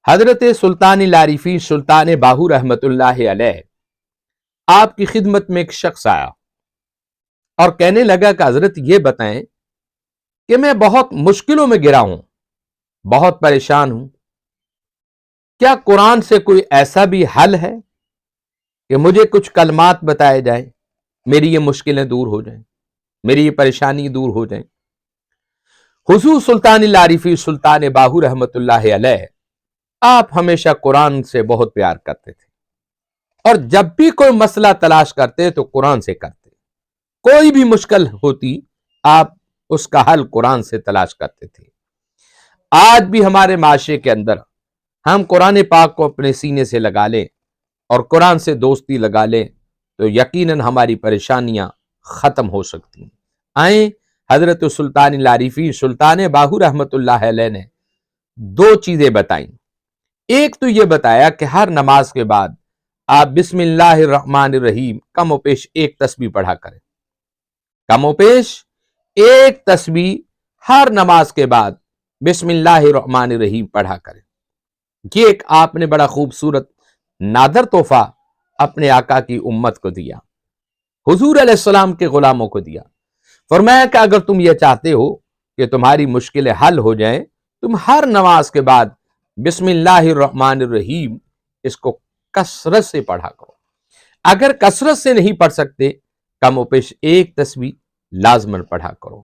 حضرت سلطان العارفین سلطان باہو رحمت اللہ علیہ آپ کی خدمت میں ایک شخص آیا اور کہنے لگا کہ حضرت یہ بتائیں کہ میں بہت مشکلوں میں گرا ہوں، بہت پریشان ہوں، کیا قرآن سے کوئی ایسا بھی حل ہے کہ مجھے کچھ کلمات بتائے جائیں، میری یہ مشکلیں دور ہو جائیں، میری یہ پریشانی دور ہو جائیں؟ حضور سلطان العارفین سلطان باہو رحمت اللہ علیہ آپ ہمیشہ قرآن سے بہت پیار کرتے تھے، اور جب بھی کوئی مسئلہ تلاش کرتے تو قرآن سے کرتے، کوئی بھی مشکل ہوتی آپ اس کا حل قرآن سے تلاش کرتے تھے۔ آج بھی ہمارے معاشرے کے اندر ہم قرآن پاک کو اپنے سینے سے لگا لیں اور قرآن سے دوستی لگا لیں تو یقیناً ہماری پریشانیاں ختم ہو سکتی ہیں۔ آئیں حضرت سلطان العارفین سلطان باہو رحمت اللہ علیہ نے دو چیزیں بتائیں۔ ایک تو یہ بتایا کہ ہر نماز کے بعد آپ بسم اللہ الرحمن الرحیم کم و پیش ایک تسبیح پڑھا کریں، کم و پیش ایک تسبیح ہر نماز کے بعد بسم اللہ الرحمن الرحیم پڑھا کریں۔ یہ ایک آپ نے بڑا خوبصورت نادر تحفہ اپنے آقا کی امت کو دیا، حضور علیہ السلام کے غلاموں کو دیا۔ فرمایا کہ اگر تم یہ چاہتے ہو کہ تمہاری مشکلیں حل ہو جائیں، تم ہر نماز کے بعد بسم اللہ الرحمن الرحیم اس کو کثرت سے پڑھا کرو۔ اگر کثرت سے نہیں پڑھ سکتے، کم و پیش ایک تسبیح لازماً پڑھا کرو۔